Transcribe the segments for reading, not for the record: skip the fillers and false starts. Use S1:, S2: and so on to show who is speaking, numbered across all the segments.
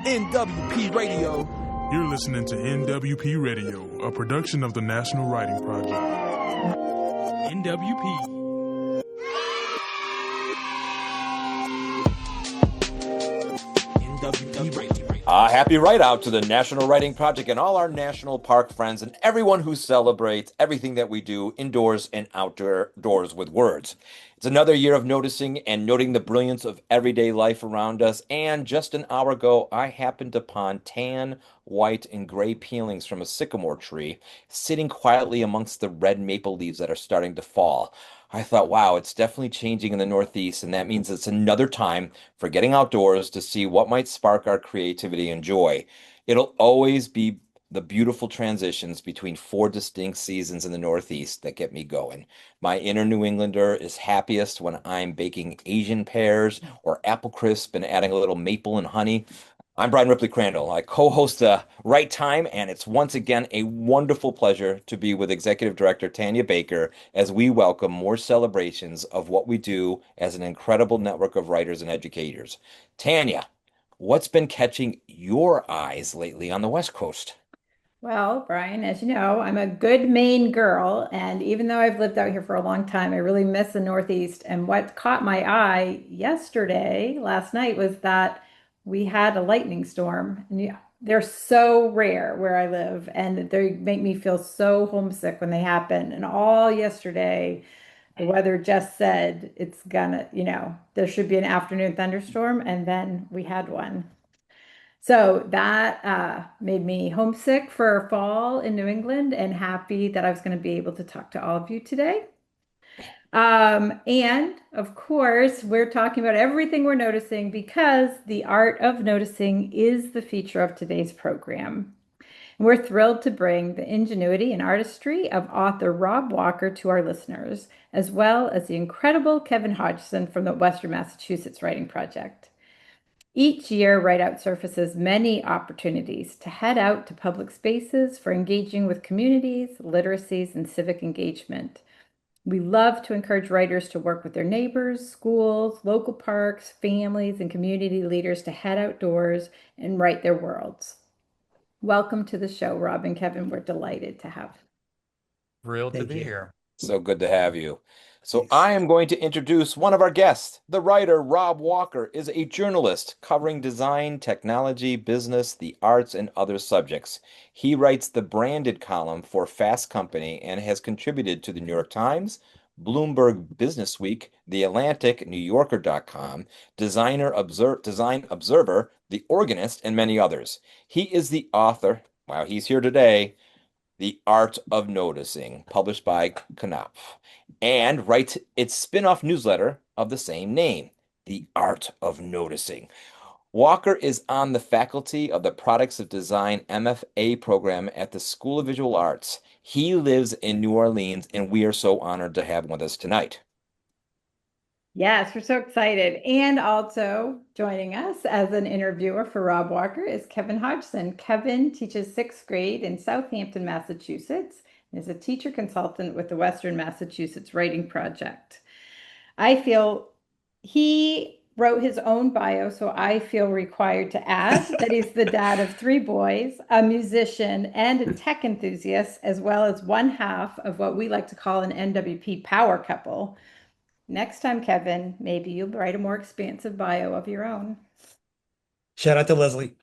S1: NWP Radio.
S2: You're listening to NWP Radio, a production of the National Writing Project.
S1: NWP.
S3: Happy Write Out to the National Writing Project and all our national park friends and everyone who celebrates everything that we do indoors and outdoors with words. It's another year of noticing and noting the brilliance of everyday life around us. And just an hour ago, I happened upon tan, white, and gray peelings from a sycamore tree sitting quietly amongst the red maple leaves that are starting to fall. I thought, wow, it's definitely changing in the Northeast, and that means it's another time for getting outdoors to see what might spark our creativity and joy. It'll always be the beautiful transitions between four distinct seasons in the Northeast that get me going. My inner New Englander is happiest when I'm baking Asian pears or apple crisp and adding a little maple and honey. I'm Brian Ripley Crandall. I co-host the Right Time, and it's once again a wonderful pleasure to be with Executive Director Tanya Baker as we welcome more celebrations of what we do as an incredible network of writers and educators. Tanya, what's been catching your eyes lately on the West Coast?
S4: Well, Brian, as you know, I'm a good Maine girl, and even though I've lived out here for a long time, I really miss the Northeast. And what caught my eye last night, was that we had a lightning storm. And they're so rare where I live, and they make me feel so homesick when they happen. And all yesterday, the weather just said it's gonna, there should be an afternoon thunderstorm, and then we had one. So that made me homesick for fall in New England and happy that I was going to be able to talk to all of you today. And of course, we're talking about everything we're noticing because the art of noticing is the feature of today's program. We're thrilled to bring the ingenuity and artistry of author Rob Walker to our listeners, as well as the incredible Kevin Hodgson from the Western Massachusetts Writing Project. Each year, Write Out surfaces many opportunities to head out to public spaces for engaging with communities, literacies, and civic engagement. We love to encourage writers to work with their neighbors, schools, local parks, families, and community leaders to head outdoors and write their worlds. Welcome to the show, Rob and Kevin. We're delighted to have you.
S5: Thrilled to be here.
S3: So good to have you. So I am going to introduce one of our guests. The writer Rob Walker is a journalist covering design, technology, business, the arts, and other subjects. He writes the branded column for Fast Company and has contributed to the New York Times, Bloomberg Businessweek, The Atlantic, NewYorker.com, Design Observer, The Organist, and many others. He is the author, he's here today, The Art of Noticing, published by Knopf, and writes its spin-off newsletter of the same name, The Art of Noticing. Walker is on the faculty of the Products of Design MFA program at the School of Visual Arts. He lives in New Orleans, and we are so honored to have him with us tonight.
S4: Yes, we're so excited. And also joining us as an interviewer for Rob Walker is Kevin Hodgson. Kevin teaches 6th grade in Southampton, Massachusetts, and is a teacher consultant with the Western Massachusetts Writing Project. I feel he wrote his own bio, so I feel required to add that he's the dad of 3 boys, a musician, and a tech enthusiast, as well as one half of what we like to call an NWP power couple. Next time, Kevin, maybe you'll write a more expansive bio of your own.
S5: Shout out to Leslie.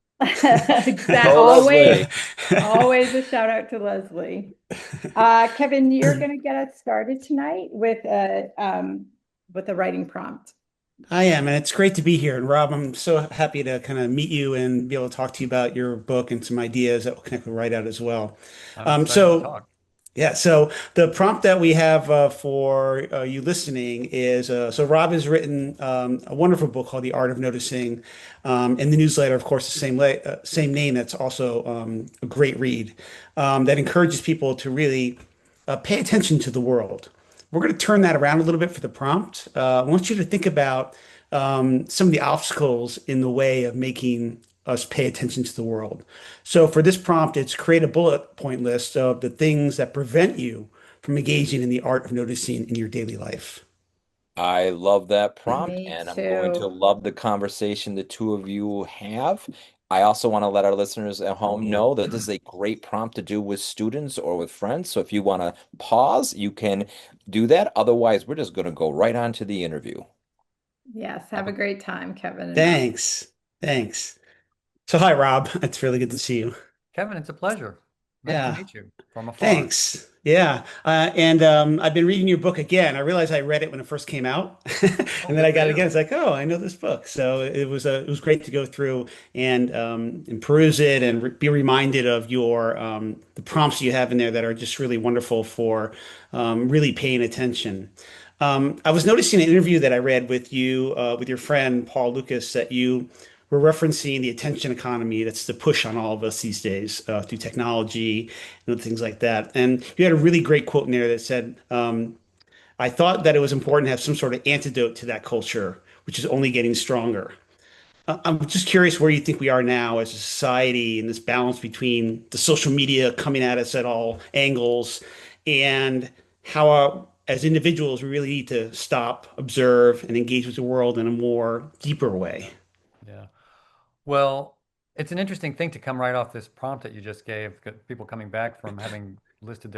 S4: Always a shout out to Leslie. Kevin, you're going to get us started tonight with a writing prompt.
S5: I am, and it's great to be here. And Rob, I'm so happy to kind of meet you and be able to talk to you about your book and some ideas that will connect with Write Out as well. So the prompt that we have for you listening is, so Rob has written a wonderful book called The Art of Noticing. In the newsletter, of course, the same name. That's also a great read that encourages people to really pay attention to the world. We're going to turn that around a little bit for the prompt. I want you to think about some of the obstacles in the way of making us pay attention to the world. So for this prompt, it's create a bullet point list of the things that prevent you from engaging in the art of noticing in your daily life.
S3: I love that prompt,
S4: Me
S3: and I'm
S4: too.
S3: going to love the conversation the two of you have. I also want to let our listeners at home know that this is a great prompt to do with students or with friends. So if you want to pause, you can do that. Otherwise, we're just going to go right on to the interview.
S4: Yes, have a great time, Kevin and Rob.
S5: Thanks. Thanks. So hi, Rob. It's really good to see you.
S1: Kevin, it's a pleasure. Nice to
S5: Yeah.
S1: meet you from afar.
S5: Thanks. Yeah. And I've been reading your book again. I realized I read it when it first came out.
S1: Oh,
S5: And then
S1: good
S5: I
S1: for
S5: got it
S1: you.
S5: again. It's like, oh, I know this book. So it was great to go through and peruse it and re be reminded of your the prompts you have in there that are just really wonderful for really paying attention. I was noticing an interview that I read with you with your friend Paul Lucas that you were referencing the attention economy. That's the push on all of us these days through technology and things like that. And you had a really great quote in there that said, I thought that it was important to have some sort of antidote to that culture, which is only getting stronger. I'm just curious where you think we are now as a society in this balance between the social media coming at us at all angles and how, as individuals, we really need to stop, observe, and engage with the world in a more deeper way.
S1: Yeah. Well, it's an interesting thing to come right off this prompt that you just gave. People coming back from having listed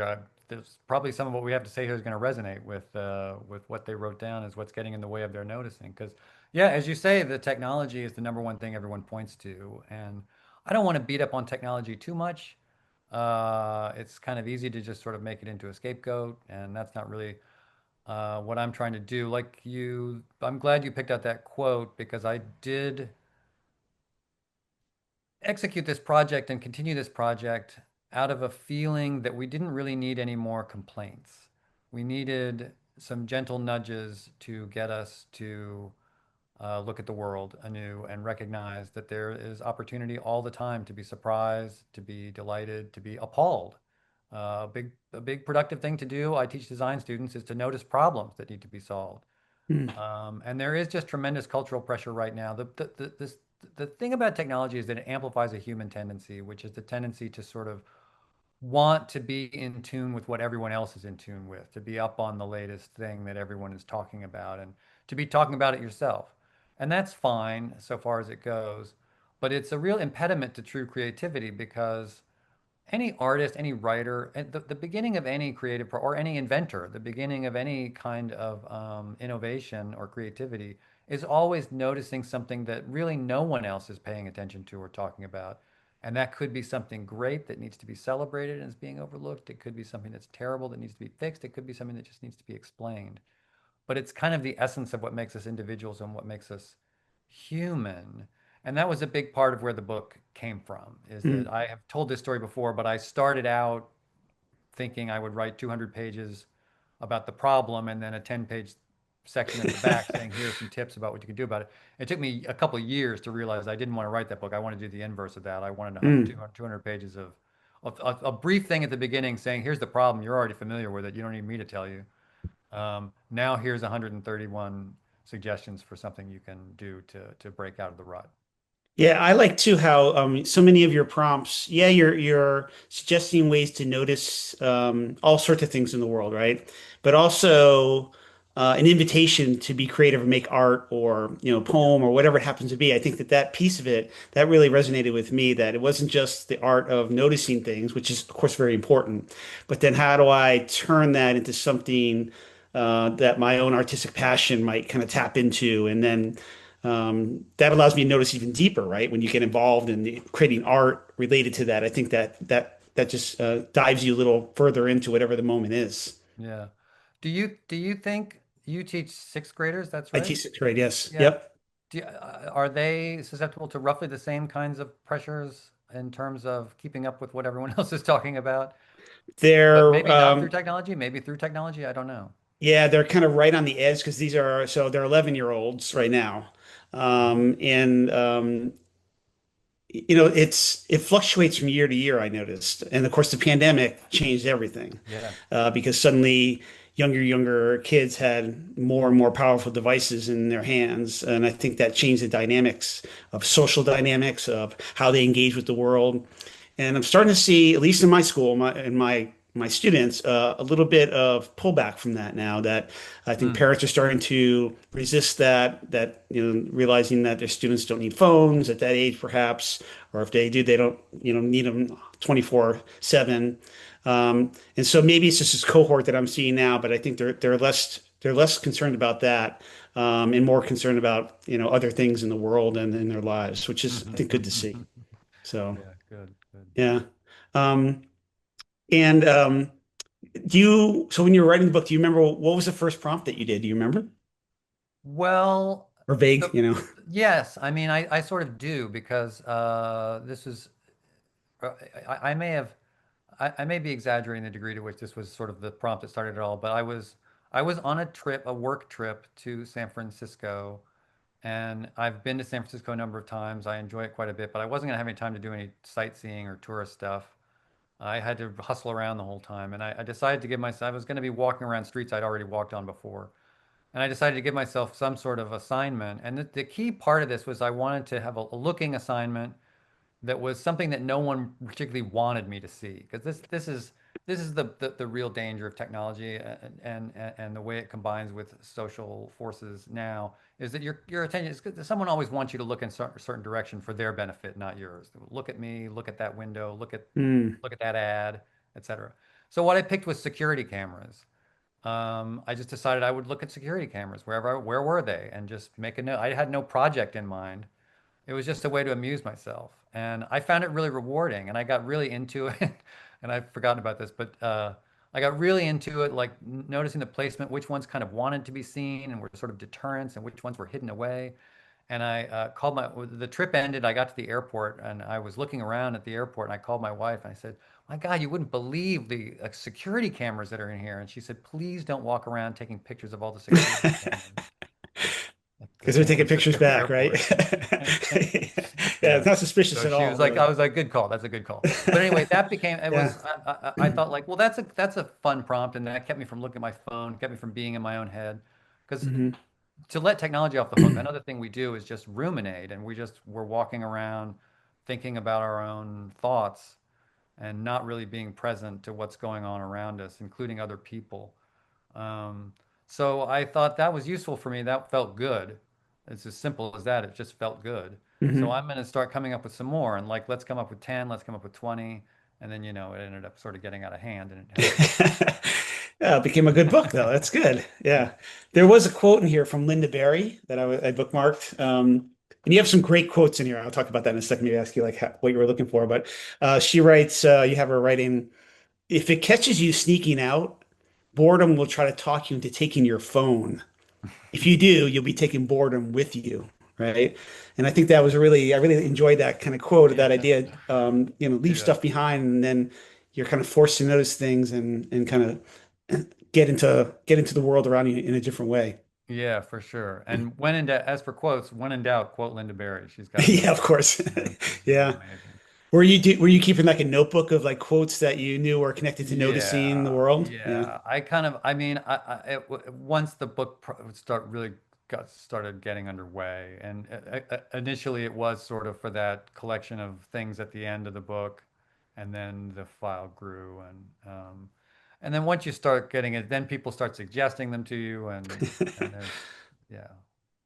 S1: there's probably some of what we have to say here is going to resonate with what they wrote down is what's getting in the way of their noticing. Because, yeah, as you say, the technology is the number one thing everyone points to, and I don't want to beat up on technology too much. It's kind of easy to just sort of make it into a scapegoat, and that's not really what I'm trying to do. Like you, I'm glad you picked out that quote because I did execute this project and continue this project out of a feeling that we didn't really need any more complaints. We needed some gentle nudges to get us to look at the world anew and recognize that there is opportunity all the time to be surprised, to be delighted, to be appalled. A big productive thing to do, I teach design students, is to notice problems that need to be solved.
S5: Hmm.
S1: And there is just tremendous cultural pressure right now. The thing about technology is that it amplifies a human tendency, which is the tendency to sort of want to be in tune with what everyone else is in tune with, to be up on the latest thing that everyone is talking about, and to be talking about it yourself. And that's fine so far as it goes, but it's a real impediment to true creativity because any artist, any writer, at the beginning of any creative or any inventor, the beginning of any kind of innovation or creativity is always noticing something that really no one else is paying attention to or talking about. And that could be something great that needs to be celebrated and is being overlooked. It could be something that's terrible that needs to be fixed. It could be something that just needs to be explained. But it's kind of the essence of what makes us individuals and what makes us human. And that was a big part of where the book came from, is
S5: Hmm.
S1: that I have told this story before, but I started out thinking I would write 200 pages about the problem and then a 10-page section at the back saying, here are some tips about what you can do about it. It took me a couple of years to realize I didn't want to write that book. I wanted to do the inverse of that. I wanted
S5: Hmm.
S1: 200 pages of a brief thing at the beginning saying, here's the problem. You're already familiar with it. You don't need me to tell you. Now here's 131 suggestions for something you can do to break out of the rut.
S5: Yeah, I like too how so many of your prompts, yeah, you're suggesting ways to notice all sorts of things in the world, right? But also an invitation to be creative or make art or
S1: Yeah.
S5: poem or whatever it happens to be. I think that that piece of it that really resonated with me. That it wasn't just the art of noticing things, which is of course very important, but then how do I turn that into something that my own artistic passion might kind of tap into, and then that allows me to notice even deeper, right? When you get involved in creating art related to that, I think that just dives you a little further into whatever the moment is.
S1: Yeah. Do you think you teach sixth graders? That's
S5: I
S1: right.
S5: teach sixth grade, yes.
S1: Yeah.
S5: Yep.
S1: Are they susceptible to roughly the same kinds of pressures in terms of keeping up with what everyone else is talking about? But
S5: They're
S1: maybe not through technology, maybe through technology. I don't know.
S5: yeah, they're kind of right on the edge because they're 11-year-olds right now. And it fluctuates from year to year, I noticed. And of course, the pandemic changed everything
S1: Yeah.
S5: because suddenly younger kids had more and more powerful devices in their hands. And I think that changed the dynamics of social dynamics of how they engage with the world. And I'm starting to see, at least in my school, in my my students a little bit of pullback from that now that I think
S1: Mm.
S5: parents are starting to resist realizing that their students don't need phones at that age perhaps, or if they do, they don't, need them 24/7. And so maybe it's just this cohort that I'm seeing now, but I think they're less concerned about that, and more concerned about, other things in the world and in their lives, which is, I think, good to see. So,
S1: Yeah, good, good.
S5: yeah. Um, and so when you were writing the book, do you remember what was the first prompt that you did? Do you remember?
S1: Well,
S5: Or vague,
S1: the yes, I mean, I sort of do because this is I may have I may be exaggerating the degree to which this was sort of the prompt that started it all, but I was on a trip, a work trip to San Francisco, and I've been to San Francisco a number of times. I enjoy it quite a bit, but I wasn't gonna have any time to do any sightseeing or tourist stuff. I had to hustle around the whole time, and I decided to give myself. I was going to be walking around streets I'd already walked on before, and I decided to give myself some sort of assignment. And the key part of this was I wanted to have a looking assignment that was something that no one particularly wanted me to see because this is the real danger of technology and the way it combines with social forces now is that your attention is someone always wants you to look in a certain direction for their benefit, not yours. Look at me, look at that window,
S5: Mm.
S1: look at that ad, etc. So what I picked was security cameras. I just decided I would look at security cameras where were they, and just make a note. I had no project in mind. It was just a way to amuse myself, and I found it really rewarding. And I got really into it, and I've forgotten about this, but I got really into it, like noticing the placement, which ones kind of wanted to be seen and were sort of deterrents, and which ones were hidden away. And I called the trip ended. I got to the airport and I was looking around at the airport and I called my wife and I said, my God, you wouldn't believe the security cameras that are in here. And she said, please don't walk around taking pictures of all the security cameras at the
S5: Because they're
S1: San
S5: taking pictures
S1: Francisco
S5: back, right?
S1: airport.
S5: Yeah,
S1: Yeah.
S5: it's not suspicious
S1: So
S5: at
S1: she
S5: all,
S1: was like,
S5: really.
S1: I was like, good call. That's a good call. But anyway, that became, it
S5: Yeah.
S1: was, I thought like, well, that's a fun prompt. And that kept me from looking at my phone, kept me from being in my own head. Because
S5: Hmm.
S1: to let technology off the hook, another thing we do is just ruminate, and we're walking around thinking about our own thoughts and not really being present to what's going on around us, including other people. Um, so I thought that was useful for me. That felt good. It's as simple as that. It just felt good. So
S5: Hmm.
S1: I'm going to start coming up with some more, and like, let's come up with 10, let's come up with 20. And then, it ended up sort of getting out of hand and it had to stop.
S5: Yeah, it became a good book, though. That's good. Yeah. There was a quote in here from Linda Berry that I bookmarked. And you have some great quotes in here. I'll talk about that in a second. Maybe ask you like what you were looking for. But she writes, you have her writing, if it catches you sneaking out, boredom will try to talk you into taking your phone. If you do, you'll be taking boredom with you, right? And I think that was I really enjoyed that kind of quote, or
S1: Yeah.
S5: that idea. Leave
S1: Yeah.
S5: stuff behind, and then you're kind of forced to notice things and kind of get into the world around you in a different way.
S1: Yeah, for sure. And as for quotes, when in doubt, quote Linda Berry. She's got
S5: Yeah,
S1: some,
S5: of course.
S1: she's
S5: Yeah.
S1: amazing.
S5: Were you keeping like a notebook of like quotes that you knew were connected to noticing the
S1: Yeah,
S5: world? Yeah.
S1: yeah. I mean, once the book really got started getting underway, and initially it was sort of for that collection of things at the end of the book, and then the file grew, and then once you start getting it, then people start suggesting them to you, and there's, yeah,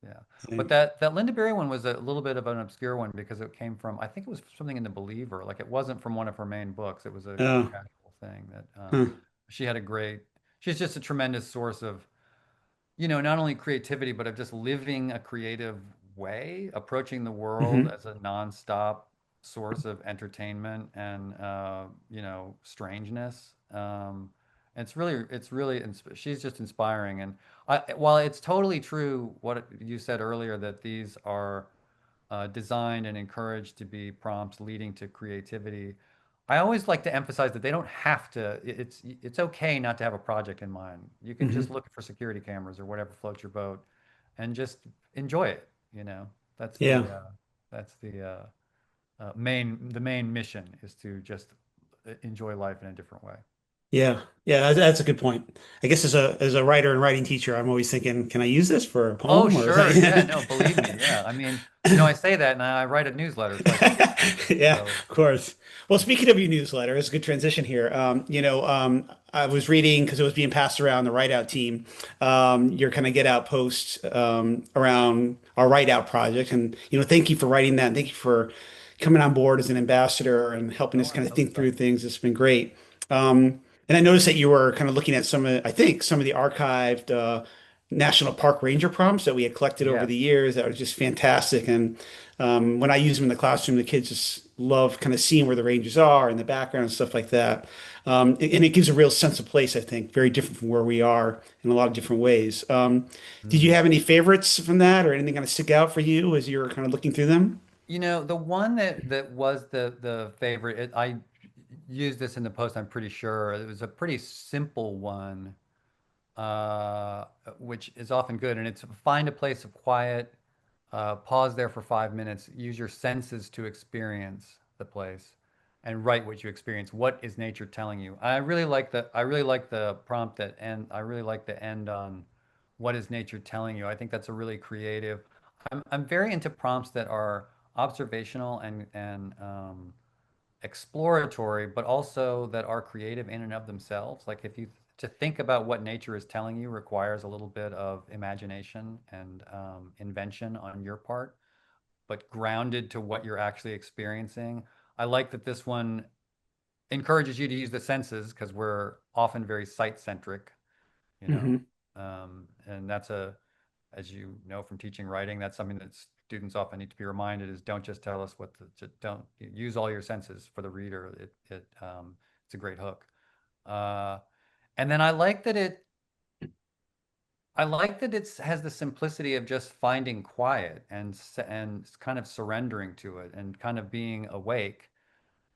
S1: yeah. But that Linda Berry one was a little bit of an obscure one because it came from, I think it was something in The Believer. Like it wasn't from one of her main books. It was a
S5: Oh,
S1: casual thing that
S5: huh.
S1: she had she's just a tremendous source of, not only creativity, but of just living a creative way, approaching the world
S5: Hmm.
S1: as a nonstop source of entertainment and, strangeness. She's just inspiring. And while it's totally true what you said earlier, that these are designed and encouraged to be prompts leading to creativity, I always like to emphasize that they don't have to. It's okay not to have a project in mind. You can just
S5: Hmm.
S1: look for security cameras or whatever floats your boat, and just enjoy it. That's
S5: Yeah.
S1: the main mission is to just enjoy life in a different way.
S5: Yeah, yeah, that's a good point. I guess as a writer and writing teacher, I'm always thinking, can I use this for a
S1: Oh,
S5: poem or is
S1: sure. Yeah,
S5: that?
S1: no, believe me. Yeah. I mean, I say that and I write a newsletter twice a week.
S5: Yeah,
S1: So,
S5: of course. Well, speaking of your newsletter, it's a good transition here. I was reading because it was being passed around the Write Out team, your kind of get out post around our Write Out project, and thank you for writing that. And thank you for coming on board as an ambassador and helping us
S1: oh, I
S5: kind of
S1: love
S5: think
S1: that.
S5: through things. It's been great. And I noticed that you were kind of looking at I think, some of the archived national park ranger prompts that we had collected over the
S1: Yes.
S5: years. That was just fantastic. And when I use them in the classroom, the kids just love kind of seeing where the rangers are in the background and stuff like that. And it gives a real sense of place, I think, very different from where we are in a lot of different ways. Did you
S1: Mm.
S5: have any favorites from that or anything kind of stick out for you as you were kind of looking through them?
S1: The one that was the favorite, I used this in the post, I'm pretty sure. It was a pretty simple one, which is often good. And it's find a place of quiet, pause there for 5 minutes, use your senses to experience the place, and write what you experience. What is nature telling you? I really like the prompt I really like the end on what is nature telling you. I think that's a really creative. I'm very into prompts that are observational and exploratory, but also that are creative in and of themselves. Like if you to think about what nature is telling you requires a little bit of imagination and invention on your part, but grounded to what you're actually experiencing. I like that this one encourages you to use the senses because we're often very sight centric, you know.
S5: Hmm.
S1: And that's as you know from teaching writing, that's something that students often need to be reminded is don't just tell us don't use all your senses for the reader. It's a great hook. Uh, and then I like that it has the simplicity of just finding quiet and kind of surrendering to it and kind of being awake.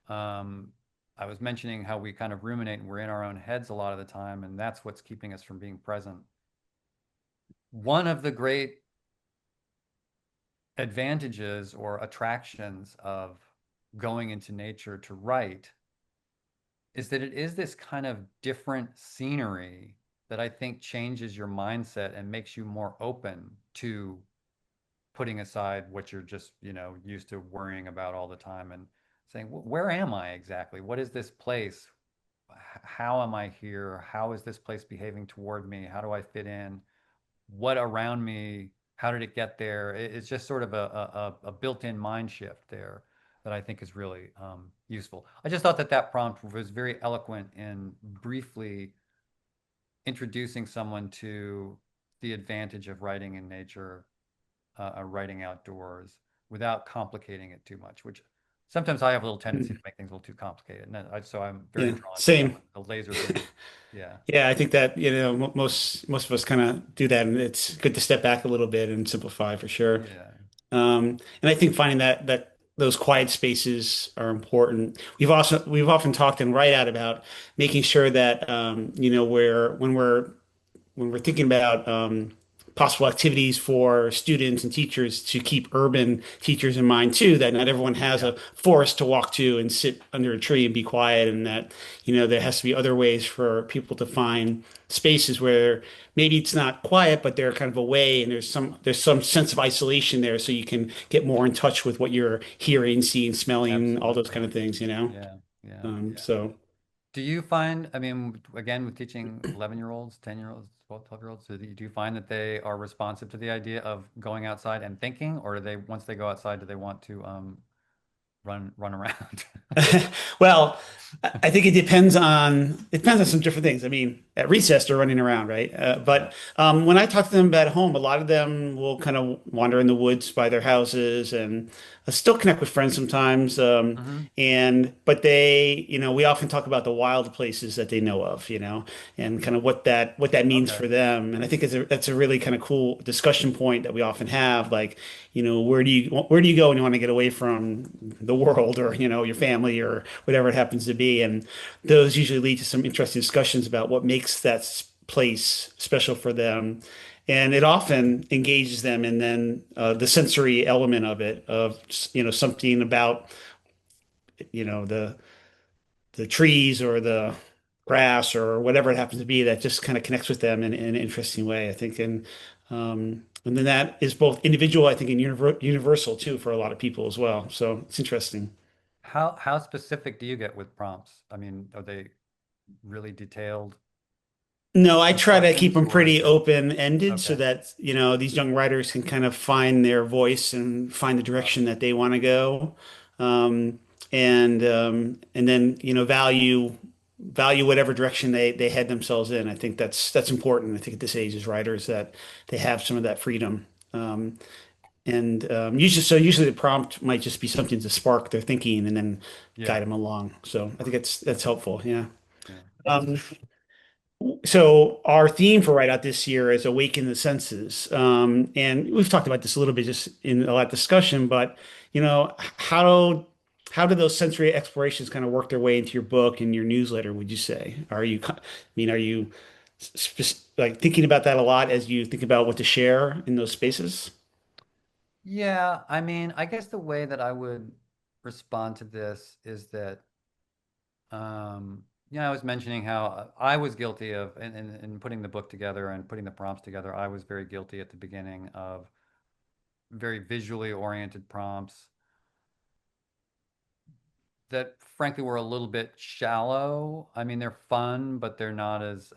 S1: Um, I was mentioning how we kind of ruminate and we're in our own heads a lot of the time, and that's what's keeping us from being present. One of the great advantages or attractions of going into nature to write is that it is this kind of different scenery that I think changes your mindset and makes you more open to putting aside what you're just, used to worrying about all the time and saying, where am I exactly? What is this place? How am I here? How is this place behaving toward me? How do I fit in? What around me, how did it get there? It's just sort of a built-in mind shift there that I think is really useful. I just thought that prompt was very eloquent in briefly introducing someone to the advantage of writing in nature, writing outdoors without complicating it too much, which sometimes I have a little tendency to make things a little too complicated. So I'm very
S5: Yeah,
S1: drawn to
S5: same.
S1: the laser beam. Yeah.
S5: Yeah, I think that, most of us kind of do that, and it's good to step back a little bit and simplify for sure.
S1: Yeah.
S5: And I think finding that those quiet spaces are important. We've often talked and write out about making sure that when we're thinking about possible activities for students and teachers to keep urban teachers in mind too, that not everyone has
S1: Yeah.
S5: a forest to walk to and sit under a tree and be quiet, and that there has to be other ways for people to find spaces where maybe it's not quiet, but they're kind of away, and there's some sense of isolation there, so you can get more in touch with what you're hearing, seeing, smelling, all those
S1: Absolutely.
S5: kind of things.
S1: Yeah. Yeah. Yeah.
S5: So.
S1: Do you find, I mean, again, with teaching 11-year-olds, 10-year-olds, 12-year-olds, do you find that they are responsive to the idea of going outside and thinking, or once they go outside, do they want to run around?
S5: Well, I think it depends on some different things. I mean, at recess they're running around, right?
S1: Yeah.
S5: But when I talk to them at home, a lot of them will kind of wander in the woods by their houses and still connect with friends sometimes.
S1: Hmm.
S5: But we often talk about the wild places that they know of, and kind of what that means
S1: Okay.
S5: for them. And I think that's a really kind of cool discussion point that we often have. Like, where do you go when you want to get away from the world or your family or whatever it happens to be? And those usually lead to some interesting discussions about what makes that place special for them. And it often engages them in then the sensory element of it, of something about the trees or grass or whatever it happens to be that just kind of connects with them in an interesting way, I think. And then that is both individual, I think, and universal too for a lot of people as well. So it's interesting.
S1: How specific do you get with prompts? I mean, are they really detailed
S5: No, I try to keep
S1: instructions
S5: them
S1: or is
S5: pretty
S1: it
S5: open-ended so
S1: okay?
S5: that, these young writers can kind of find their voice and find the
S1: Got
S5: direction that they want to go. Um, and then, value whatever direction they head themselves in. I think that's important. I think at this age as writers that they have some of that freedom. And usually the prompt might just be something to spark their thinking and then
S1: Yeah,
S5: guide them along. So I think that's helpful. Yeah.
S1: yeah.
S5: Um, so our theme for Write Out this year is Awaken the Senses. And we've talked about this a little bit just in a lot of discussion, but you know, how do those sensory explorations kind of work their way into your book and your newsletter, would you say? Are you like thinking about that a lot as you think about what to share in those spaces?
S1: Yeah, I mean, I guess the way that I would respond to this is that I was mentioning how I was guilty of in putting the book together and putting the prompts together. I was very guilty at the beginning of very visually oriented prompts that frankly were a little bit shallow. I mean, they're fun, but they're not as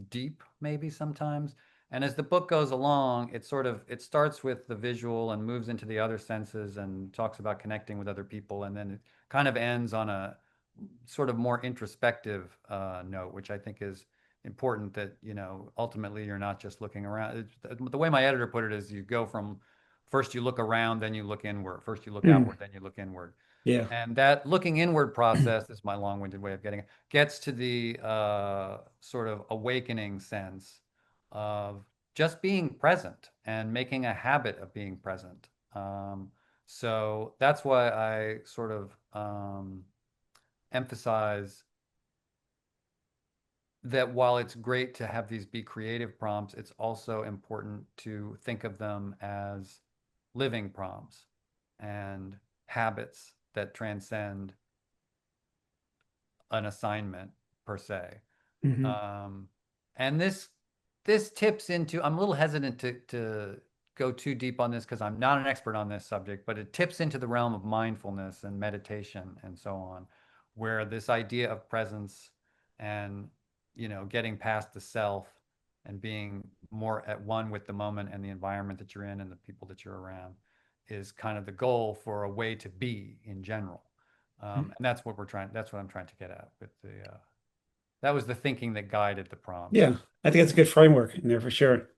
S1: deep maybe sometimes. And as the book goes along, it starts with the visual and moves into the other senses and talks about connecting with other people, and then it kind of ends on a sort of more introspective note, which I think is important. That ultimately you're not just looking around. The way my editor put it is, you go from first you look around, then you look inward. First you look
S5: Mm,
S1: outward, then you look inward.
S5: yeah.
S1: And that looking inward process, this is my long-winded way of getting it, gets to the sort of awakening sense of just being present and making a habit of being present. So that's why I sort of emphasize that while it's great to have these be creative prompts, it's also important to think of them as living prompts and habits that transcend an assignment per se.
S5: Hmm.
S1: Um, and this tips into, I'm a little hesitant to go too deep on this because I'm not an expert on this subject, but it tips into the realm of mindfulness and meditation and so on, where this idea of presence and getting past the self and being more at one with the moment and the environment that you're in and the people that you're around is kind of the goal for a way to be in general. And that's what I'm trying to get at with that was the thinking that guided the prompts.
S5: Yeah, I think that's a good framework in there for sure.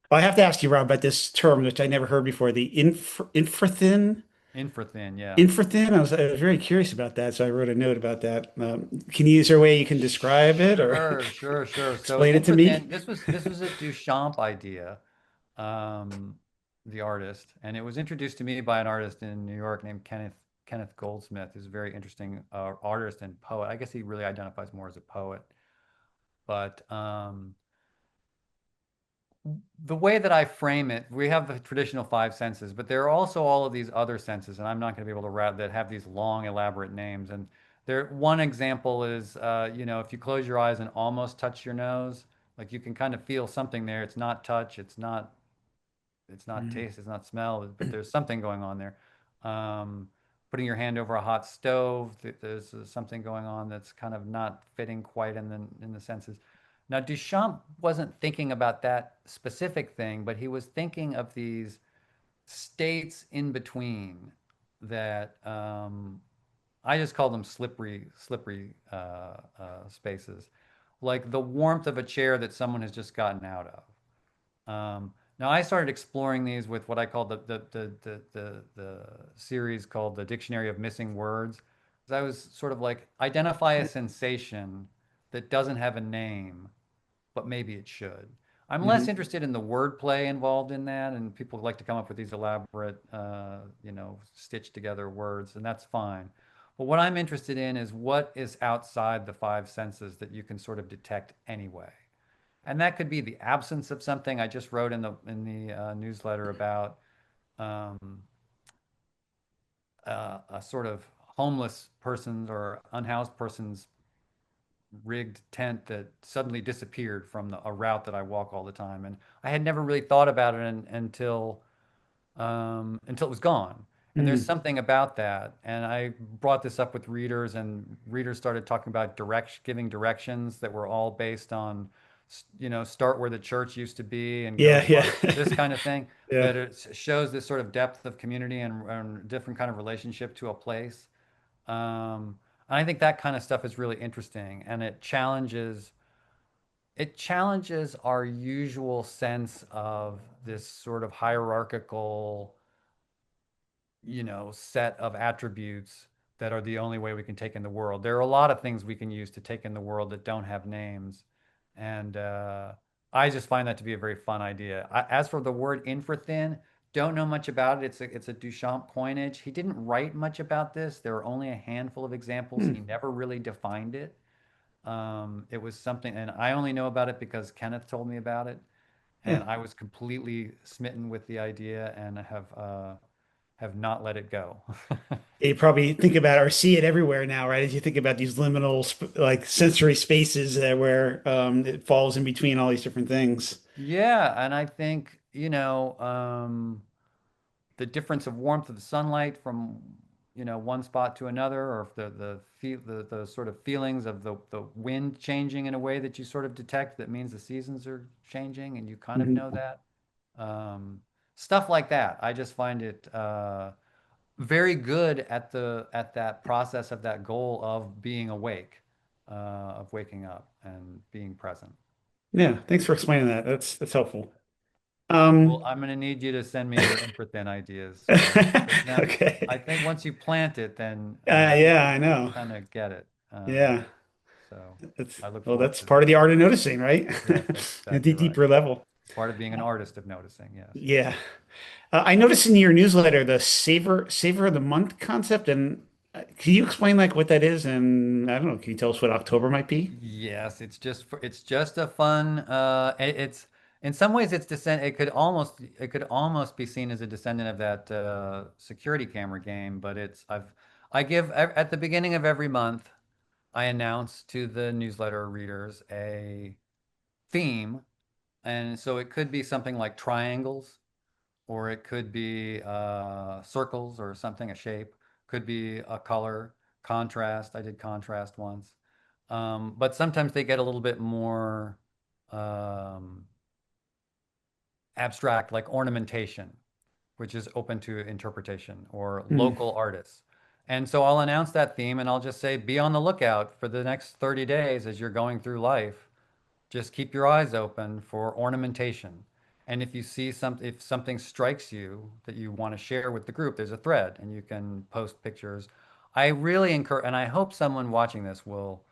S5: Well, I have to ask you, Rob, about this term, which I never heard before, the infrathin.
S1: Infrathin, yeah.
S5: Infrathin. I was very curious about that, so I wrote a note about that. Is there a way you can describe it or
S1: Sure, sure, sure. So
S5: explain it to me?
S1: infrathin, this was a Duchamp idea, um, the artist, and it was introduced to me by an artist in New York named Kenneth Goldsmith, who's a very interesting artist and poet. I guess he really identifies more as a poet, but the way that I frame it, we have the traditional five senses, but there are also all of these other senses, and I'm not going to be able to wrap that have these long, elaborate names. And one example is, if you close your eyes and almost touch your nose, like you can kind of feel something there. It's not touch, it's not
S5: Mhm.
S1: taste, it's not smell, but there's something going on there. Um, Putting your hand over a hot stove, there's something going on that's kind of not fitting quite in the senses. Now, Duchamp wasn't thinking about that specific thing, but he was thinking of these states in between that I just call them slippery spaces, like the warmth of a chair that someone has just gotten out of. Now I started exploring these with what I call the series called the Dictionary of Missing Words. 'Cause I was sort of like, identify a sensation that doesn't have a name, but maybe it should. I'm less
S5: Mhm.
S1: interested in the wordplay involved in that, and people like to come up with these elaborate, stitched together words, and that's fine. But what I'm interested in is what is outside the five senses that you can sort of detect anyway. And that could be the absence of something. I just wrote in the newsletter about um, a sort of homeless person's or unhoused person's rigged tent that suddenly disappeared from a route that I walk all the time. And I had never really thought about it until it was gone. And there's
S5: Mm.
S1: something about that. And I brought this up with readers, and readers started talking about giving directions that were all based on, start where the church used to be and go
S5: Yeah,
S1: to
S5: yeah.
S1: this kind of thing.
S5: Yeah.
S1: That it shows this sort of depth of community and different kind of relationship to a place. And I think that kind of stuff is really interesting, and it challenges our usual sense of this sort of hierarchical, set of attributes that are the only way we can take in the world. There are a lot of things we can use to take in the world that don't have names. And I just find that to be a very fun idea. As for the word infrathin, don't know much about it. It's a Duchamp coinage. He didn't write much about this. There are only a handful of examples.
S5: Hmm.
S1: He never really defined it. It was something, and I only know about it because Kenneth told me about it,
S5: Yeah.
S1: and I was completely smitten with the idea and have not let it go.
S5: You probably think about or see it everywhere now, right? As you think about these liminal like sensory spaces where it falls in between all these different things.
S1: Yeah, and I think, the difference of warmth of the sunlight from, one spot to another, or if the sort of feelings of the wind changing in a way that you sort of detect, that means the seasons are changing and you kind of know
S5: Mhm.
S1: that. Um, Stuff like that. I just find it very good at that process of that goal of being awake, of waking up and being present.
S5: Yeah, thanks for explaining that. That's helpful.
S1: Well,
S5: Um,
S1: I'm going to need you to send me your infrathin ideas, because now I
S5: okay.
S1: think once you plant it, then
S5: Yeah,
S1: people
S5: I know.
S1: kind of get it.
S5: Yeah,
S1: So
S5: that's
S1: I look
S5: well,
S1: forward
S5: that's
S1: to.
S5: part of the art of noticing, right?
S1: Yes, that's
S5: At
S1: exactly
S5: the
S1: right.
S5: deeper level.
S1: Part of being an artist of noticing. Yes.
S5: Yeah. I noticed in your newsletter the savor of the month concept, and can you explain like what that is? And I don't know, can you tell us what October might be?
S1: Yes, it's just a fun. It's in some ways it's descent. It could almost be seen as a descendant of that security camera game, but I give at the beginning of every month, I announce to the newsletter readers a theme. And so it could be something like triangles, or it could be circles or something, a shape, could be a color, contrast. I did contrast once. But sometimes they get a little bit more um, abstract, like ornamentation, which is open to interpretation, or
S5: Hmm.
S1: local artists. And so I'll announce that theme and I'll just say, be on the lookout for the next 30 days as you're going through life. Just keep your eyes open for ornamentation. And if something strikes you that you want to share with the group, there's a thread and you can post pictures. I really encourage, and I hope someone watching this will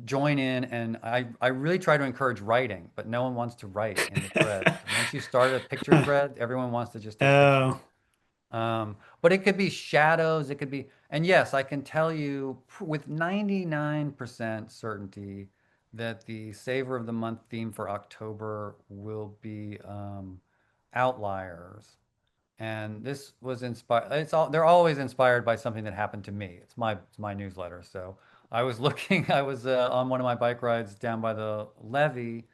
S1: join in. And I really try to encourage writing, but no one wants to write in the threads. Once you start a picture thread, everyone wants to just take pictures.
S5: Oh,
S1: But it could be shadows, it could be, and yes, I can tell you with 99% certainty that the Savor of the Month theme for October will be outliers. And this was inspired. They're always inspired by something that happened to me. It's my newsletter. So I was looking, I was on one of my bike rides down by the levee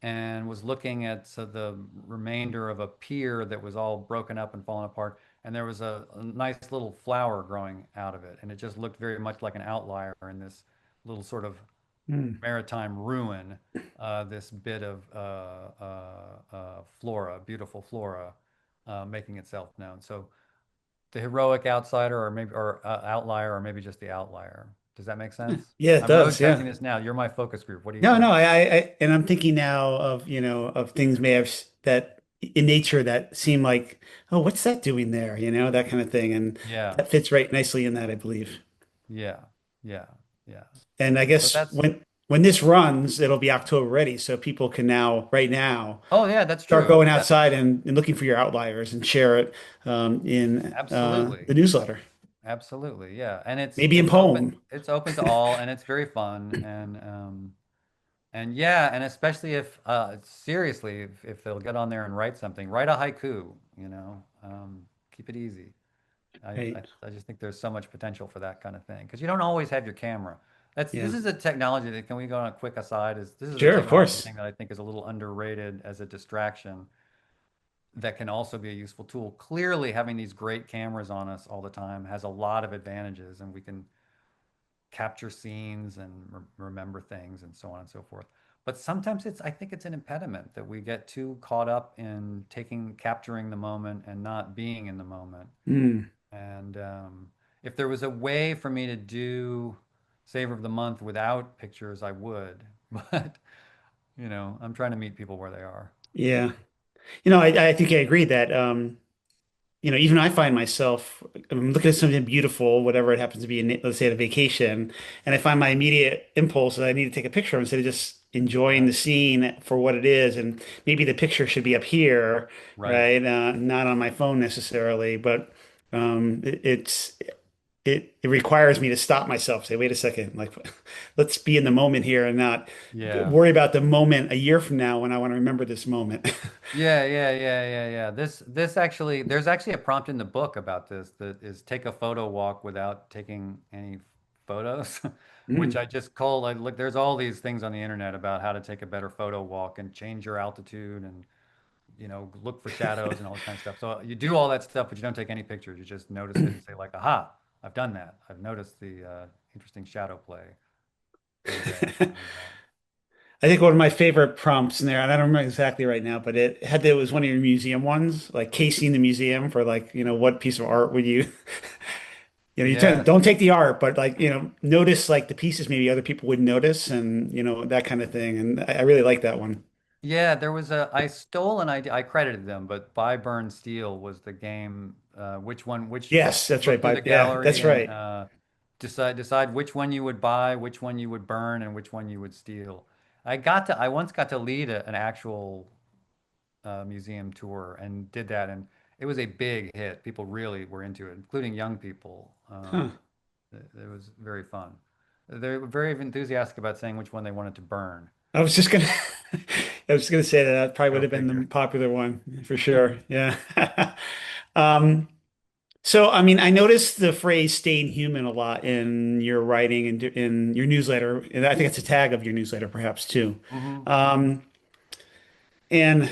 S1: and was looking at the remainder of a pier that was all broken up and fallen apart. And there was a nice little flower growing out of it. And it just looked very much like an outlier in this little sort of
S5: hmm.
S1: maritime ruin, this bit of flora, beautiful flora, making itself known. So the heroic outsider, or outlier, or maybe just the outlier. Does that make sense?
S5: Yeah, it
S1: I'm road
S5: does. Yeah.
S1: testing this now. You're my focus group. What do you
S5: No, no,
S1: think?
S5: and I'm thinking now of, of things may have that in nature that seem like, oh, what's that doing there? That kind of thing. And
S1: Yeah.
S5: that fits right nicely in that, I believe.
S1: Yeah, yeah, yeah.
S5: And I
S1: So
S5: guess
S1: that's,
S5: when this runs, it'll be October ready. So people can now, right now,
S1: oh yeah, that's
S5: start
S1: true.
S5: going
S1: That
S5: outside and looking for your outliers and share it in
S1: absolutely,
S5: the newsletter,
S1: absolutely, yeah. And it's
S5: maybe in
S1: it's open,
S5: poem.
S1: it's open to all, and it's very fun, and yeah, and especially if seriously, if they'll get on there and write something, write a haiku, keep it easy.
S5: Right.
S1: I just think there's so much potential for that kind of thing because you don't always have your camera.
S5: Yeah.
S1: This is a technology that, can we go on a quick aside, is this is a
S5: Sure, of
S1: technology
S5: course.
S1: thing that I think is a little underrated as a distraction that can also be a useful tool. Clearly, having these great cameras on us all the time has a lot of advantages, and we can capture scenes and remember things and so on and so forth. But sometimes I think it's an impediment that we get too caught up in capturing the moment and not being in the moment.
S5: Mm.
S1: And if there was a way for me to do Savor of the Month without pictures, I would. But, I'm trying to meet people where they are.
S5: Yeah. I think I agree that even I find myself, I'm looking at something beautiful, whatever it happens to be, let's say at a vacation, and I find my immediate impulse that I need to take a picture instead of just enjoying the
S1: Right.
S5: scene for what it is. And maybe the picture should be up here,
S1: Right.
S5: right? Not on my phone necessarily, but it requires me to stop myself, say, wait a second, like let's be in the moment here and not
S1: Yeah.
S5: worry about the moment a year from now when I want to remember this moment.
S1: Yeah. This actually, there's actually a prompt in the book about this that is take a photo walk without taking any photos, which
S5: Mm.
S1: I just call, like, look, there's all these things on the internet about how to take a better photo walk and change your altitude and, look for shadows and all this kind of stuff. So you do all that stuff, but you don't take any pictures. You just notice it and say like, aha, I've done that. I've noticed the interesting shadow play for the day. And,
S5: I think one of my favorite prompts in there, and I don't remember exactly right now, but it was one of your museum ones, like casing the museum for like, what piece of art would you,
S1: yes.
S5: don't take the art, but like, notice like the pieces maybe other people would notice and, that kind of thing. And I really like that one.
S1: Yeah, I stole an idea. I credited them, but Buy, Burn, Steal was the game. Which
S5: Yes, that's right.
S1: look through the
S5: But yeah,
S1: gallery
S5: that's
S1: and
S5: right.
S1: decide which one you would buy, which one you would burn, and which one you would steal. I once got to lead an actual museum tour and did that, and it was a big hit. People really were into it, including young people.
S5: Huh.
S1: It was very fun. They were very enthusiastic about saying which one they wanted to burn.
S5: I was just gonna, I was gonna say that that probably would
S1: Go
S5: have been the
S1: figure.
S5: popular one for sure. Yeah. Um, So, I mean, I noticed the phrase "staying human" a lot in your writing and in your newsletter. And I think it's a tag of your newsletter, perhaps too.
S1: Hmm.
S5: Um, and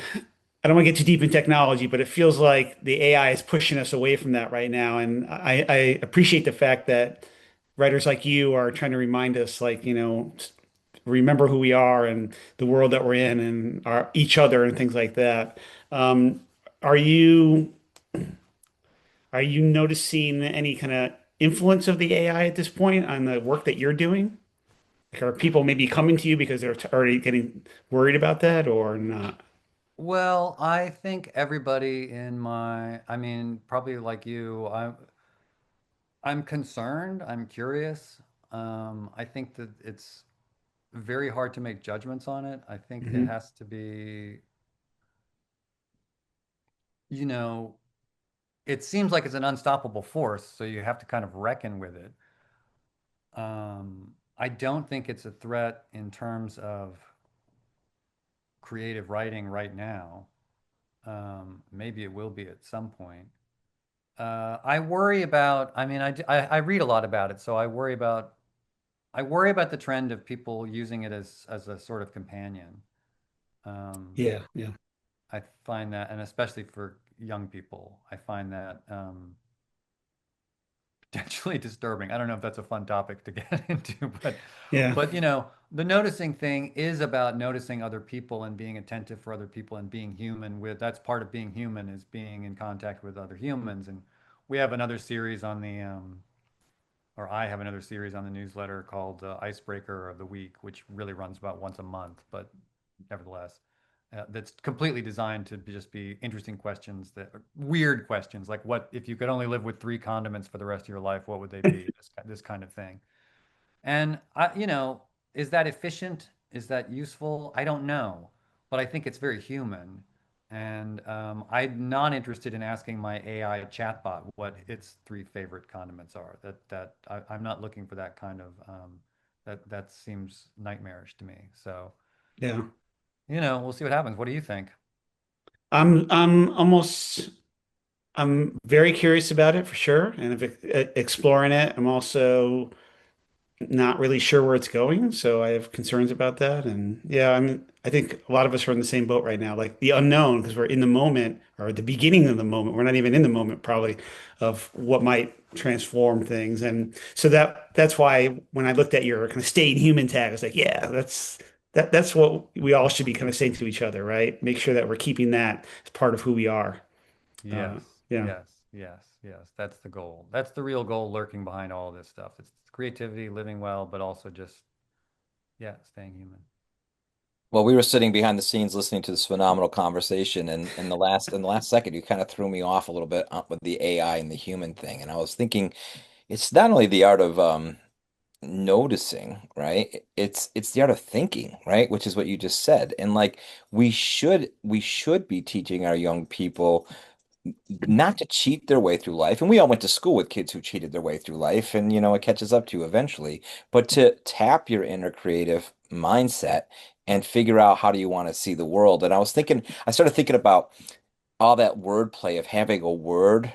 S5: I don't want to get too deep in technology, but it feels like the AI is pushing us away from that right now. And I appreciate the fact that writers like you are trying to remind us, like, remember who we are and the world that we're in and our each other and things like that. Um, are you? Are you noticing any kind of influence of the AI at this point on the work that you're doing? Like, are people maybe coming to you because they're already getting worried about that or not?
S1: Well, I think everybody I mean, probably like you, I'm concerned, I'm curious. I think that it's very hard to make judgments on it. I think it
S5: Hmm.
S1: has to be, you know, it seems like it's an unstoppable force, so you have to kind of reckon with it. I don't think it's a threat in terms of creative writing right now. Maybe it will be at some point. I worry about, I mean, I read a lot about it, so I worry about the trend of people using it as a sort of companion. Um,
S5: Yeah, yeah,
S1: I find that, and especially for young people, I find that potentially disturbing. I don't know if that's a fun topic to get into,
S5: yeah,
S1: but the noticing thing is about noticing other people and being attentive for other people and being human that's part of being human, is being in contact with other humans. And we have another series on the or I have another series on the newsletter called Icebreaker of the Week, which really runs about once a month, but nevertheless, that's completely designed to just be interesting questions, that are weird questions, like what if you could only live with three condiments for the rest of your life, what would they be? This kind of thing. And is that efficient? Is that useful? I don't know, but I think it's very human. And I'm not interested in asking my AI chatbot what its three favorite condiments are. I'm not looking for that kind of that seems nightmarish to me. So,
S5: yeah.
S1: we'll see what happens. What do you think?
S5: I'm almost I'm very curious about it for sure, and exploring it. I'm also not really sure where it's going, so I have concerns about that. And yeah, I think a lot of us are in the same boat right now, like the unknown, because we're in the moment or at the beginning of the moment. We're not even in the moment probably of what might transform things. And so that's why when I looked at your kind of staying human tag, I was like, yeah, that's what we all should be kind of saying to each other, right? Make sure that we're keeping that as part of who we are.
S1: Yes,
S5: Yeah.
S1: yes, yes, yes. That's the goal. That's the real goal lurking behind all this stuff. It's creativity, living well, but also just, yeah, staying human.
S3: Well, we were sitting behind the scenes listening to this phenomenal conversation, and in the last second, you kind of threw me off a little bit with the AI and the human thing. And I was thinking, it's not only the art of noticing, right? It's the art of thinking, right? Which is what you just said. And like we should be teaching our young people not to cheat their way through life. And we all went to school with kids who cheated their way through life, and it catches up to you eventually. But to tap your inner creative mindset and figure out how do you want to see the world. And I started thinking about all that wordplay of having a word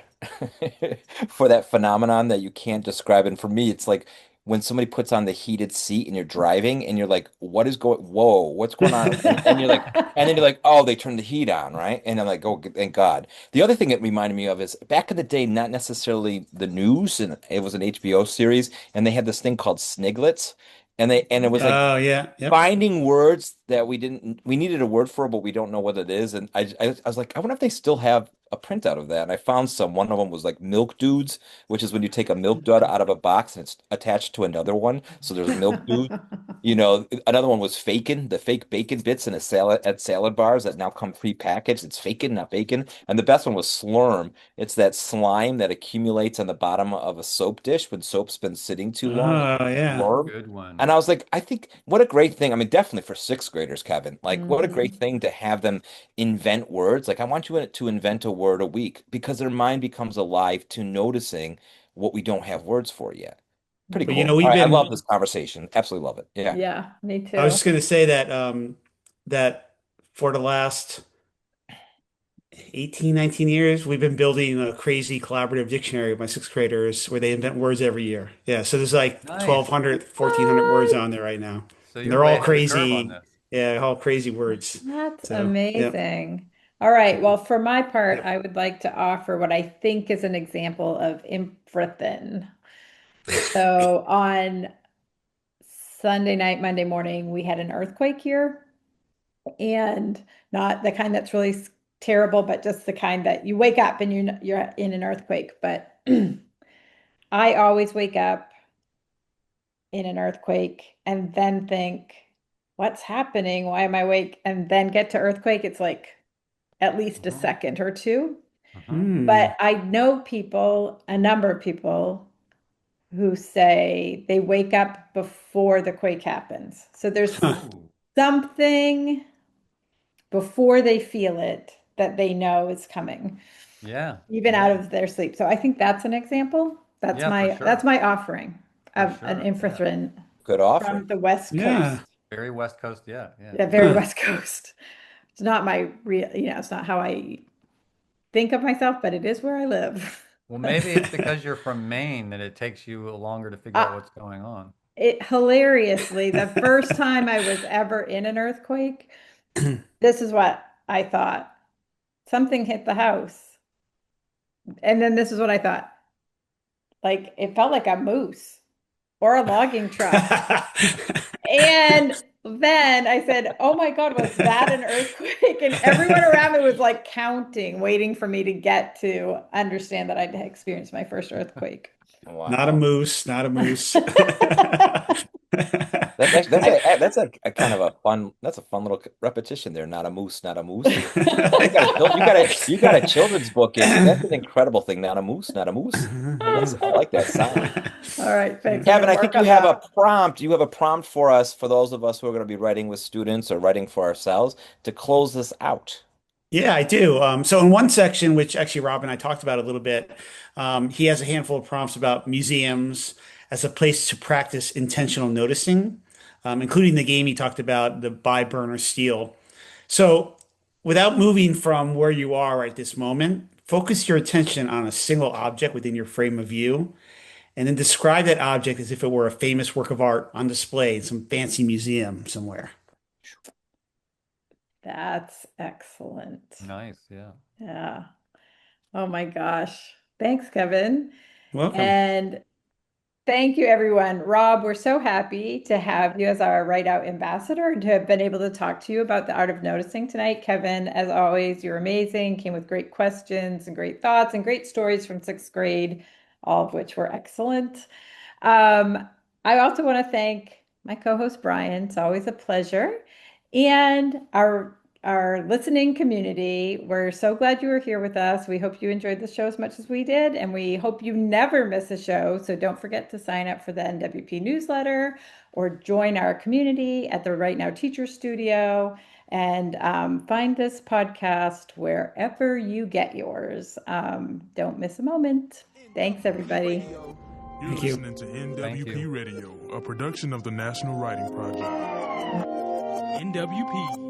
S3: for that phenomenon that you can't describe. And for me, it's like when somebody puts on the heated seat and you're driving and you're like, what is going, whoa, what's going on? And you're like, and then you're like, oh, they turned the heat on, right? And I'm like, oh, thank God. The other thing it reminded me of is back in the day, not necessarily the news, and it was an HBO series, and they had this thing called Sniglets. And it was like
S5: Oh, yeah. Yep.
S3: finding words that we needed a word for, but we don't know what it is. And I was like, I wonder if they still have a printout of that. And I found some. One of them was like milk dudes, which is when you take a milk dud out of a box and it's attached to another one. So there's milk dude. Another one was fakin, the fake bacon bits in a salad at salad bars that now come pre-packaged. It's fakin, not bacon. And the best one was slurm. It's that slime that accumulates on the bottom of a soap dish when soap's been sitting too long.
S5: Oh, yeah.
S3: Slurm.
S1: Good one.
S3: And I was like, I think what a great thing. I mean, definitely for sixth graders, Kevin. Like, what a great
S4: Mhm.
S3: thing to have them invent words. Like, I want you to invent a word a week because their mind becomes alive to noticing what we don't have words for yet. Pretty
S5: But
S3: cool. All
S5: we've
S3: right, I
S5: been
S3: love this conversation. Absolutely love it. Yeah.
S4: Yeah, me
S5: I was
S4: too.
S5: just going to say that that for the last 18, 19 years, we've been building a crazy collaborative dictionary with my sixth graders where they invent words every year. Yeah, so there's like
S1: Nice.
S5: 1,200, 1,400 words
S4: What?
S5: on there right now.
S1: So
S5: And
S1: you're
S5: they're all
S1: way ahead of the curve on
S5: crazy.
S1: this.
S5: Yeah, all crazy words.
S4: That's
S5: So, yeah.
S4: amazing. All right. Well, for my part,
S5: Yep.
S4: I would like to offer what I think is an example of infrathin. So on Sunday night, Monday morning, we had an earthquake here, and not the kind that's really terrible, but just the kind that you wake up and you're in an earthquake. But I always wake up in an earthquake and then think, what's happening? Why am I awake? And then get to earthquake. It's like at least a
S1: Mhm,
S4: second or two.
S1: mhm.
S5: Hmm.
S4: But I know people, a number of people who say they wake up before the quake happens. So there's
S1: Ooh,
S4: something before they feel it that they know is coming,
S1: yeah,
S4: even out
S1: yeah,
S4: of their sleep. So I think that's an example. That's
S1: yeah, for
S4: my
S1: sure,
S4: offering
S1: for
S4: of an
S1: sure. Yeah,
S4: infrathread
S3: Good offering.
S4: from the West
S5: Yeah.
S4: Coast.
S1: very West Coast. Yeah, yeah.
S4: Yeah, very
S5: Huh.
S4: West Coast. It's not my real, it's not how I think of myself, but it is where I live.
S1: Well, maybe it's because you're from Maine that it takes you longer to figure
S4: Uh,
S1: out what's going on.
S4: it hilariously, the first time I was ever in an earthquake, this is what I thought. Something hit the house. And then this is what I thought. Like it felt like a moose or a logging truck. And then I said, "Oh my God, was that an earthquake?" And everyone around me was like counting, waiting for me to get to understand that I'd experienced my first earthquake.
S5: Not a
S3: Wow.
S5: moose, not a moose.
S3: That's actually that's
S4: I,
S3: a kind of a fun that's a fun little repetition there. Not a moose, not a moose. You got a children's book. That's an incredible thing. Not a moose, not a moose. I like that sound.
S4: all right, thanks. I'm going
S3: Kevin,
S4: to
S3: I
S4: work
S3: think you
S4: on
S3: have a
S4: that.
S3: prompt. You have a prompt for us, for those of us who are going to be writing with students or writing for ourselves to close this out.
S5: Yeah, I do. So in one section, which actually Rob and I talked about a little bit, he has a handful of prompts about museums as a place to practice intentional noticing, including the game he talked about, the buy, burn, or steal. So without moving from where you are at this moment, Focus your attention on a single object within your frame of view, and then describe that object as if it were a famous work of art on display in some fancy museum somewhere.
S4: That's excellent.
S1: Nice. Yeah.
S4: Yeah. Oh my gosh. Thanks, Kevin.
S5: Welcome.
S4: And thank you, everyone. Rob, we're so happy to have you as our Write Out ambassador and to have been able to talk to you about the art of noticing tonight. Kevin, as always, you're amazing, came with great questions and great thoughts and great stories from sixth grade, all of which were excellent. I also want to thank my co-host, Brian. It's always a pleasure. And our listening community, we're so glad you were here with us. We hope you enjoyed the show as much as we did, and we hope you never miss a show. So don't forget to sign up for the NWP newsletter or join our community at the Right Now Teacher Studio, and find this podcast wherever you get yours. Don't miss a moment. Thanks, everybody.
S2: You're
S5: Thank you.
S2: listening to
S1: Thank
S2: NWP
S1: you.
S2: Radio, a production of the National Writing Project. NWP.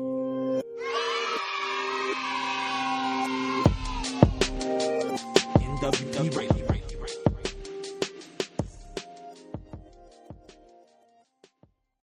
S2: NWP Radio.